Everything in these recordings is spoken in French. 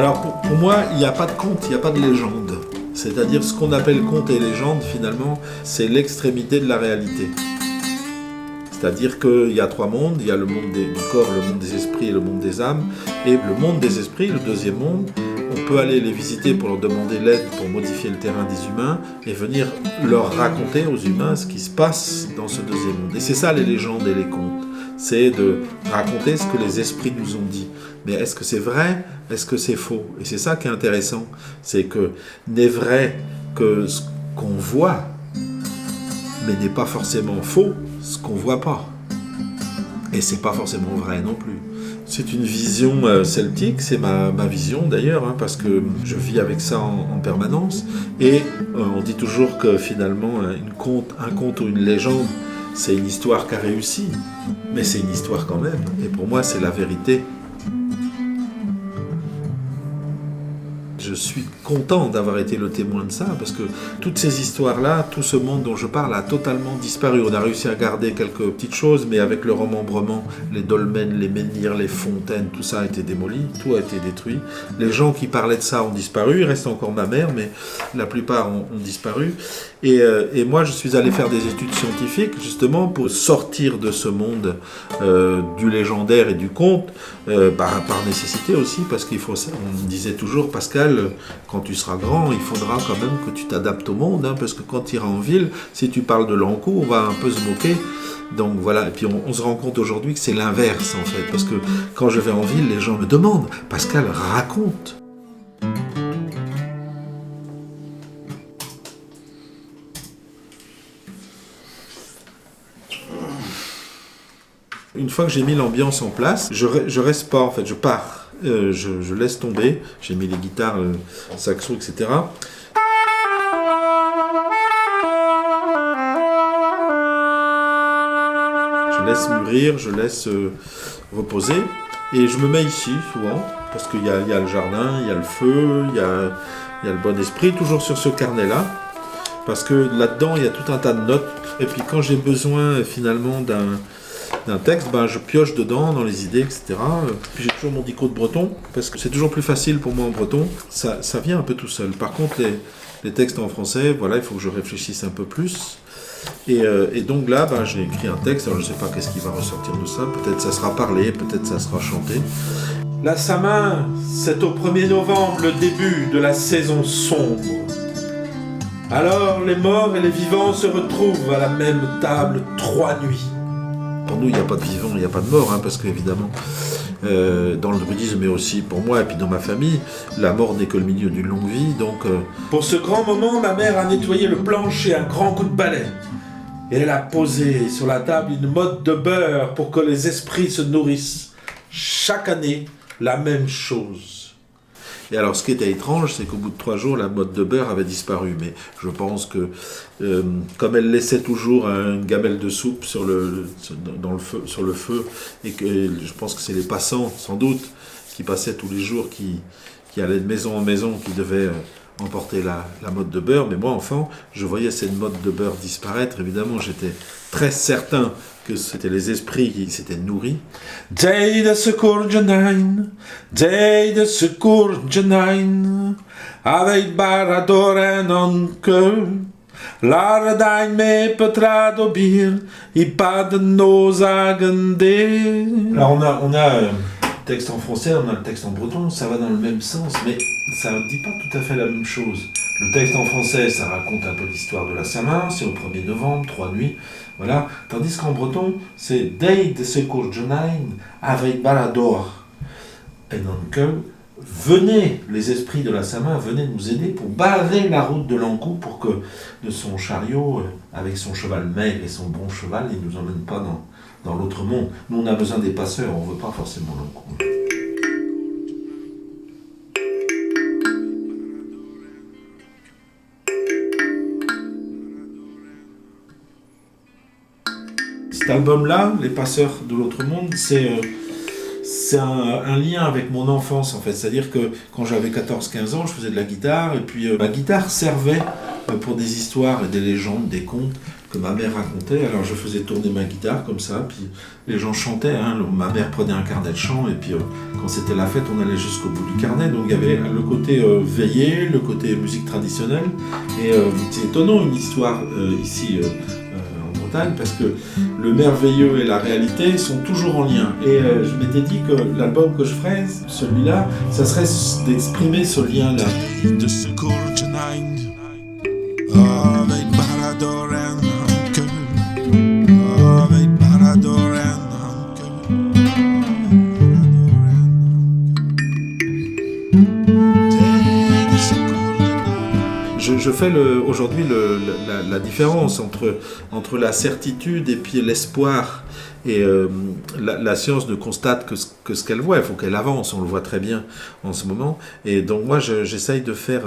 Alors pour moi, il n'y a pas de conte, il n'y a pas de légende. C'est-à-dire ce qu'on appelle conte et légende, finalement, c'est l'extrémité de la réalité. C'est-à-dire qu'il y a trois mondes, il y a le monde du corps, le monde des esprits et le monde des âmes. Et le monde des esprits, le deuxième monde, on peut aller les visiter pour leur demander l'aide pour modifier le terrain des humains et venir leur raconter aux humains ce qui se passe dans ce deuxième monde. Et c'est ça les légendes et les contes. C'est de raconter ce que les esprits nous ont dit. Mais est-ce que c'est vrai? Est-ce que c'est faux? Et c'est ça qui est intéressant. C'est que n'est vrai que ce qu'on voit, mais n'est pas forcément faux ce qu'on voit pas. Et c'est pas forcément vrai non plus. C'est une vision celtique, c'est ma vision d'ailleurs, hein, parce que je vis avec ça en permanence. Et on dit toujours que finalement, un conte ou une légende, c'est une histoire qui a réussi. Mais c'est une histoire quand même. Et pour moi, c'est la vérité. Je suis content d'avoir été le témoin de ça, parce que toutes ces histoires-là, tout ce monde dont je parle a totalement disparu. On a réussi à garder quelques petites choses, mais avec le remembrement, les dolmens, les menhirs, les fontaines, tout ça a été démoli, tout a été détruit. Les gens qui parlaient de ça ont disparu, il reste encore ma mère, mais la plupart ont disparu. Et moi, je suis allé faire des études scientifiques, justement, pour sortir de ce monde du légendaire et du conte, par nécessité aussi, parce qu'il faut, on me disait toujours, Pascal, quand tu seras grand, il faudra quand même que tu t'adaptes au monde, hein, parce que quand tu iras en ville, si tu parles de l'Ankou, on va un peu se moquer. Donc voilà, et puis on se rend compte aujourd'hui que c'est l'inverse, en fait, parce que quand je vais en ville, les gens me demandent, Pascal, raconte. Une fois que j'ai mis l'ambiance en place, je reste pas, en fait, je pars. Je laisse tomber, j'ai mis les guitares, saxo, etc. Je laisse mûrir, je laisse reposer, et je me mets ici souvent, parce qu'il y a le jardin, il y a le feu, il y a le bon esprit, toujours sur ce carnet-là, parce que là-dedans, il y a tout un tas de notes, et puis quand j'ai besoin finalement d'un texte, je pioche dedans, dans les idées, etc. Puis j'ai toujours mon dico de breton, parce que c'est toujours plus facile pour moi en breton. Ça vient un peu tout seul. Par contre, les textes en français, voilà, il faut que je réfléchisse un peu plus. Et donc là, j'ai écrit un texte, alors je ne sais pas qu'est-ce qui va ressortir de ça. Peut-être ça sera parlé, peut-être ça sera chanté. La Samin, c'est au 1er novembre, le début de la saison sombre. Alors les morts et les vivants se retrouvent à la même table 3 nuits. Pour nous, il n'y a pas de vivants, il n'y a pas de morts, hein, parce qu'évidemment, dans le druidisme, mais aussi pour moi et puis dans ma famille, la mort n'est que le milieu d'une longue vie. Donc, pour ce grand moment, ma mère a nettoyé le plancher un grand coup de balai. Et elle a posé sur la table une motte de beurre pour que les esprits se nourrissent. Chaque année, la même chose. Et alors, ce qui était étrange, c'est qu'au bout de 3 jours, la motte de beurre avait disparu. Mais je pense que, comme elle laissait toujours une gamelle de soupe sur le feu, et que je pense que c'est les passants, sans doute, qui passaient tous les jours, qui allaient de maison en maison, qui devaient emporter la motte de beurre. Mais moi, enfant, je voyais cette motte de beurre disparaître. Évidemment, j'étais très certain que c'était les esprits qui s'étaient nourris. Day de secours Janine, day de secours Janine, avec Barador en oncle, l'Ardain me peut dobir, et pas de nos agandés. Alors on a texte en français, on a le texte en breton, ça va dans le même sens, mais ça ne dit pas tout à fait la même chose. Le texte en français, ça raconte un peu l'histoire de la Samin, c'est au 1er novembre, 3 nuits, voilà. Tandis qu'en breton, c'est « Day de secours Janine avec Balador et Nonkel ». Venez, les esprits de la Samin, venez nous aider pour barrer la route de l'Ankou pour que de son chariot, avec son cheval maigre et son bon cheval, il ne nous emmène pas dans l'autre monde. Nous, on a besoin des passeurs, on ne veut pas forcément l'Ankou. Cet album-là, Les Passeurs de l'Autre Monde, c'est un lien avec mon enfance, en fait. C'est-à-dire que quand j'avais 14-15 ans, je faisais de la guitare, et puis ma guitare servait pour des histoires et des légendes, des contes que ma mère racontait. Alors je faisais tourner ma guitare comme ça, puis les gens chantaient. Ma mère prenait un carnet de chant, et puis quand c'était la fête, on allait jusqu'au bout du carnet. Donc il y avait le côté veillé, le côté musique traditionnelle. Et c'est étonnant une histoire ici en Bretagne, parce que le merveilleux et la réalité sont toujours en lien. Et je m'étais dit que l'album que je ferais, celui-là, ça serait d'exprimer ce lien-là. De secours avec Parador and Hunker, avec Parador and Je fais aujourd'hui la différence entre la certitude et puis l'espoir. Et la science ne constate que ce qu'elle voit. Il faut qu'elle avance, on le voit très bien en ce moment. Et donc moi, j'essaye de faire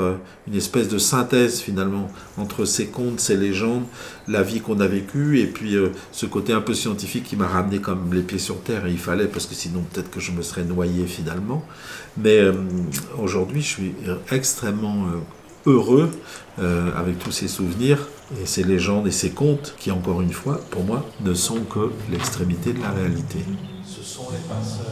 une espèce de synthèse finalement entre ces contes, ces légendes, la vie qu'on a vécue, et puis ce côté un peu scientifique qui m'a ramené comme les pieds sur terre. Et il fallait, parce que sinon peut-être que je me serais noyé finalement. Mais aujourd'hui, je suis extrêmement heureux avec tous ces souvenirs et ces légendes et ces contes qui, encore une fois, pour moi, ne sont que l'extrémité de la réalité. Ce sont les passeurs.